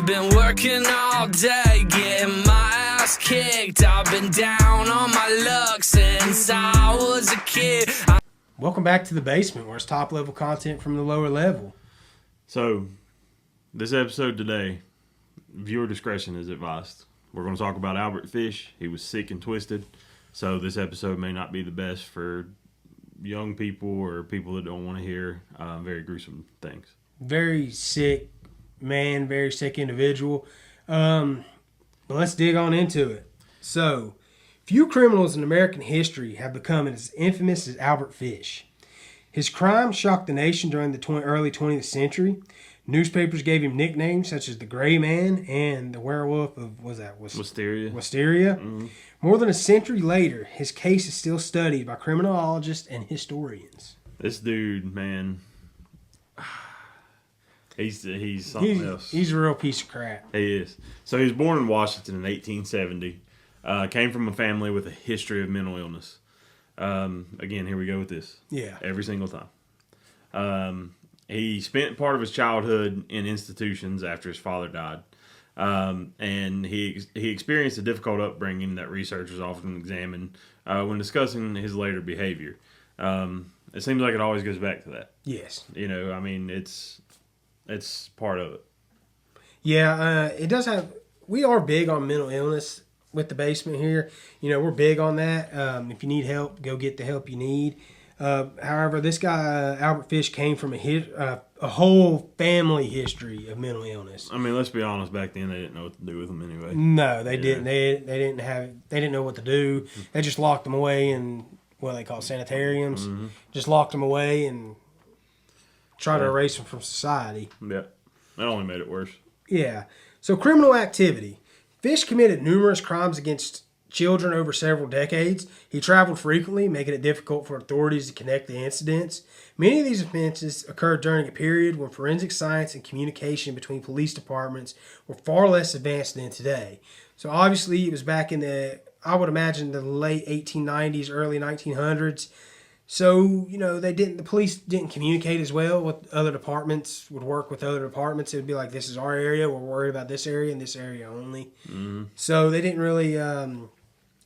been working all day, getting my ass kicked. I've been down on my luck since I was a kid. Welcome back to the basement, where it's top level content from the lower level. So, this episode today, viewer discretion is advised. We're going to talk about Albert Fish. He was sick and twisted, so this episode may not be the best for young people or people that don't want to hear very gruesome things. Very sick man, very sick individual. But let's dig on into it. So, few criminals in American history have become as infamous as Albert Fish. His crime shocked the nation during the early 20th century. Newspapers gave him nicknames such as the Gray Man and the Werewolf of, Wisteria. Mm-hmm. More than a century later, his case is still studied by criminologists and historians. This dude, man, he's something else. He's a real piece of crap. He is. So he was born in Washington in 1870. Came from a family with a history of mental illness. Again, here we go with this. Yeah. Every single time. He spent part of his childhood in institutions after his father died. And he experienced a difficult upbringing that researchers often examine when discussing his later behavior. It seems like it always goes back to that. Yes. You know, I mean, it's part of it. Yeah, it does have... We are big on mental illness with the basement here. You know, we're big on that. If you need help, go get the help you need. However, this guy, Albert Fish, came from a whole family history of mental illness. I mean, let's be honest. Back then, they didn't know what to do with him anyway. No, they didn't. They didn't know what to do. They just locked them away in what they call sanitariums. Mm-hmm. Just locked them away and tried to erase them from society. Yeah, that only made it worse. Yeah. So, criminal activity. Fish committed numerous crimes against children over several decades. He traveled frequently, making it difficult for authorities to connect the incidents. Many of these offenses occurred during a period when forensic science and communication between police departments were far less advanced than today. So obviously it was back in I would imagine, the late 1890s, early 1900s. So, you know, the police didn't communicate as well with other departments, would work with other departments. It would be like, this is our area, we're worried about this area and this area only. Mm-hmm. So they didn't really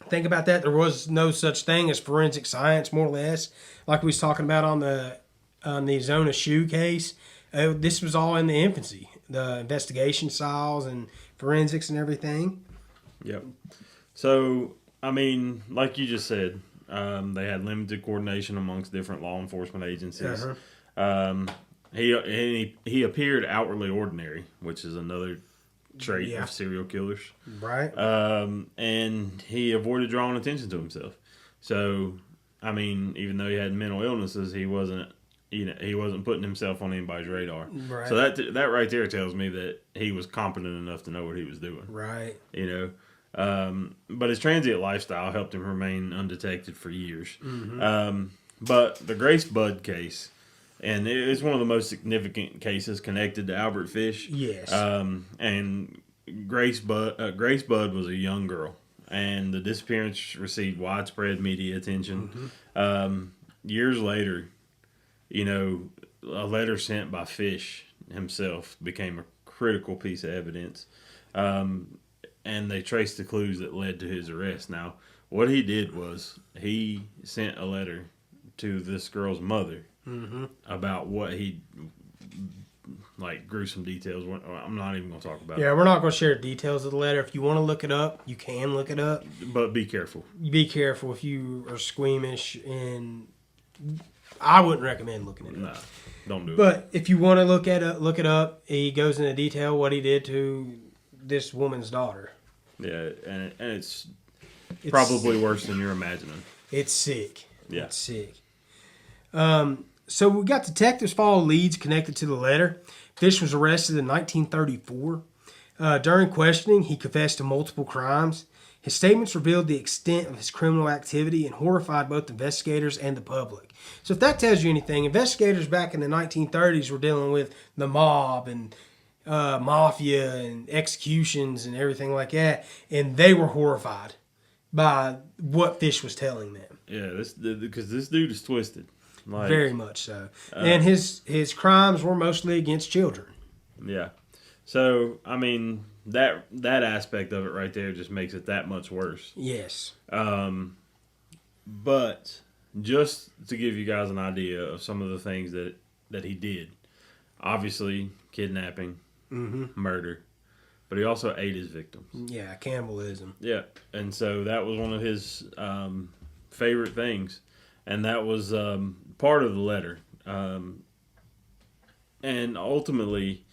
think about that. There was no such thing as forensic science, more or less. Like we was talking about on the Zona Shoe case, this was all in the infancy. The investigation styles and forensics and everything. Yep. So, I mean, like you just said, they had limited coordination amongst different law enforcement agencies. Uh-huh. He appeared outwardly ordinary, which is another trait of serial killers. Right. And he avoided drawing attention to himself. So, I mean, even though he had mental illnesses, he wasn't putting himself on anybody's radar. Right. So that right there tells me that he was competent enough to know what he was doing. Right. You know. But his transient lifestyle helped him remain undetected for years. Mm-hmm. But the Grace Budd case, and it's one of the most significant cases connected to Albert Fish. Yes. And Grace Budd was a young girl, and the disappearance received widespread media attention. Mm-hmm. Years later, you know, a letter sent by Fish himself became a critical piece of evidence. And they traced the clues that led to his arrest. Now, what he did was he sent a letter to this girl's mother about what gruesome details. I'm not even going to talk about it. Yeah, we're not going to share details of the letter. If you want to look it up, you can look it up. But be careful. Be careful if you are squeamish, and I wouldn't recommend looking it up. No, don't do it. But if you want to look it up, he goes into detail what he did to this woman's daughter. Yeah, and it's probably worse than you're imagining. It's sick. Yeah. It's sick. So we got detectives follow leads connected to the letter. Fish was arrested in 1934. During questioning, he confessed to multiple crimes. His statements revealed the extent of his criminal activity and horrified both investigators and the public. So if that tells you anything, investigators back in the 1930s were dealing with the mob and mafia and executions and everything like that, and they were horrified by what Fish was telling them. Yeah, because this dude is twisted. Very much so. And his crimes were mostly against children. Yeah. So, I mean, that aspect of it right there just makes it that much worse. Yes. But just to give you guys an idea of some of the things that he did, obviously kidnapping, murder, but he also ate his victims. Yeah, cannibalism. Yeah, and so that was one of his favorite things, and that was part of the letter. And ultimately,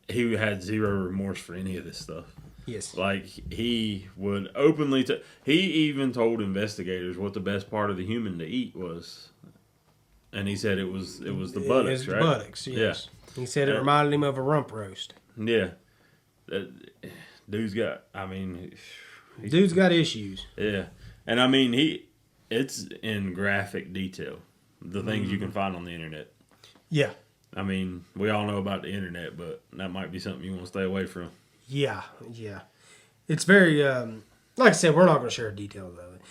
he had zero remorse for any of this stuff. Yes. Like, he would openly... he even told investigators what the best part of the human to eat was. And he said it was the buttocks, right? The buttocks, yes. Yeah. He said it reminded him of a rump roast. Yeah. Dude's got... I mean... Dude's got issues. Yeah. And, I mean, it's in graphic detail. The things you can find on the internet. Yeah. I mean, we all know about the internet, but that might be something you want to stay away from. Yeah. It's very, like I said, we're not going to share details of it.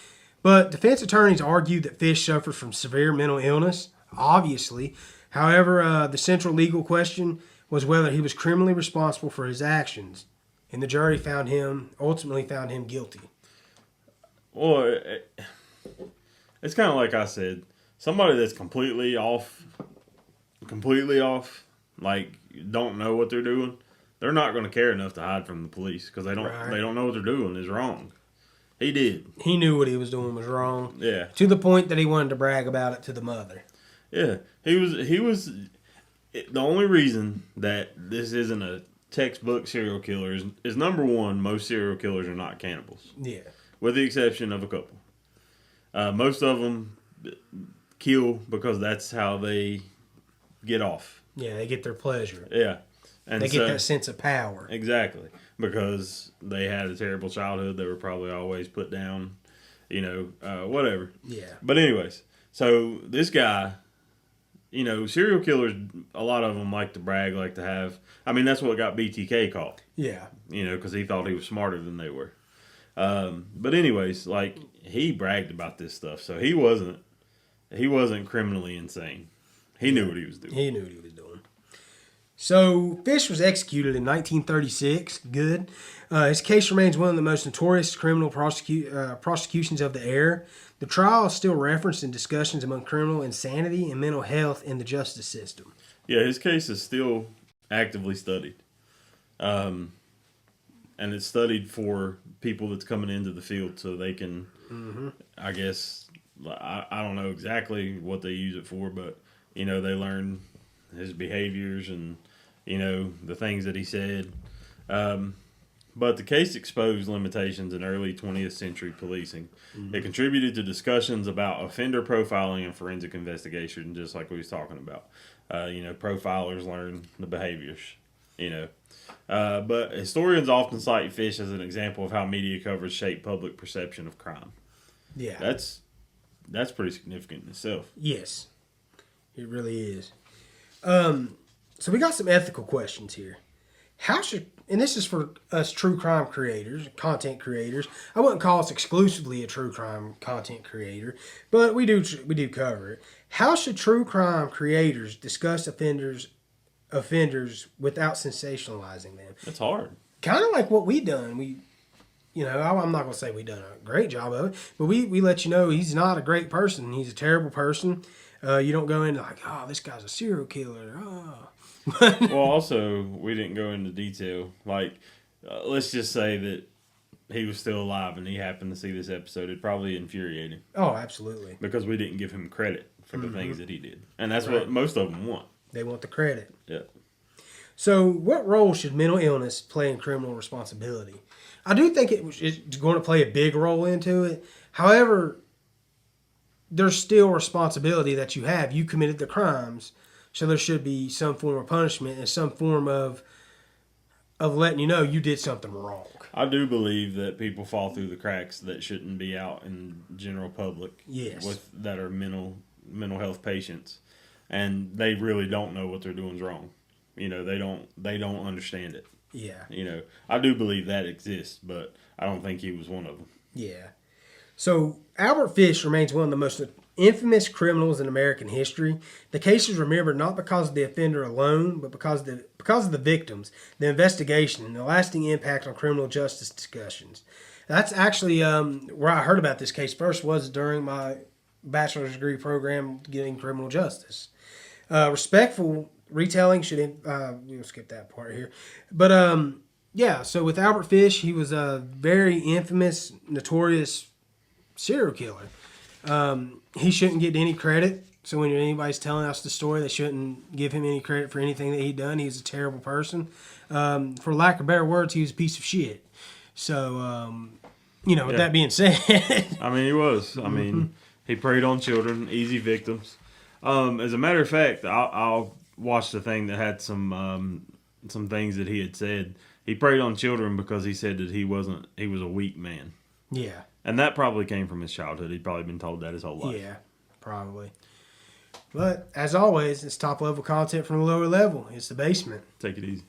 But defense attorneys argued that Fish suffered from severe mental illness, obviously. However, the central legal question was whether he was criminally responsible for his actions. And the jury ultimately found him guilty. Well, it's kind of like I said, somebody that's completely off, like, don't know what they're doing, they're not going to care enough to hide from the police because they don't know what they're doing is wrong. He did. He knew what he was doing was wrong. Yeah. To the point that he wanted to brag about it to the mother. Yeah. He was the only reason that this isn't a textbook serial killer is number one, most serial killers are not cannibals. Yeah. With the exception of a couple. Most of them kill because that's how they get off. Yeah, they get their pleasure. Yeah. And they get that sense of power. Exactly. Because they had a terrible childhood. They were probably always put down, whatever. Yeah. But anyways, so this guy, serial killers, a lot of them like to brag, like to have. I mean, that's what got BTK caught. Yeah. Because he thought he was smarter than they were. But anyways, like, he bragged about this stuff. So he wasn't criminally insane. He knew what he was doing. He knew what he was doing. So, Fish was executed in 1936. Good. His case remains one of the most notorious criminal prosecutions of the era. The trial is still referenced in discussions among criminal insanity and mental health in the justice system. Yeah, his case is still actively studied. And it's studied for people that's coming into the field so they can, I guess, I don't know exactly what they use it for, but, they learn his behaviors and, the things that he said. But the case exposed limitations in early 20th century policing. It contributed to discussions about offender profiling and forensic investigation, just like we was talking about. Profilers learn the behaviors, But historians often cite Fish as an example of how media coverage shaped public perception of crime. Yeah. That's pretty significant in itself. Yes. It really is. So we got some ethical questions here. And this is for us true crime creators, content creators. I wouldn't call us exclusively a true crime content creator, but we do cover it. How should true crime creators discuss offenders without sensationalizing them? It's hard. Kind of like what we done. I'm not going to say we done a great job of it, but we let you know he's not a great person. He's a terrible person. You don't go into like, oh, this guy's a serial killer. Oh. Well, also, we didn't go into detail. Like, let's just say that he was still alive and he happened to see this episode. It'd probably infuriate him. Oh, absolutely. Because we didn't give him credit for the things that he did. And that's what most of them want. They want the credit. Yeah. So, what role should mental illness play in criminal responsibility? I do think it's going to play a big role into it. However, there's still responsibility that you have. You committed the crimes. So there should be some form of punishment and some form of letting you know you did something wrong. I do believe that people fall through the cracks that shouldn't be out in general public. Yes. That are mental health patients, and they really don't know what they're doing is wrong. They don't understand it. Yeah. I do believe that exists, but I don't think he was one of them. Yeah. So Albert Fish remains one of the most infamous criminals in American history. The case is remembered not because of the offender alone, but because of the victims, the investigation, and the lasting impact on criminal justice discussions. That's actually where I heard about this case first, was during my bachelor's degree program getting criminal justice. Respectful retelling should we'll skip that part here, but yeah. So with Albert Fish, he was a very infamous, notorious serial killer. He shouldn't get any credit. So when anybody's telling us the story, they shouldn't give him any credit for anything that he'd done. He's a terrible person. For lack of better words, he was a piece of shit. So, with that being said. I mean, he was. I mean, he preyed on children, easy victims. As a matter of fact, I'll watch the thing that had some things that he had said. He preyed on children because he said that he was a weak man. Yeah. And that probably came from his childhood. He'd probably been told that his whole life. Yeah, probably. But, as always, it's top-level content from the lower level. It's the basement. Take it easy.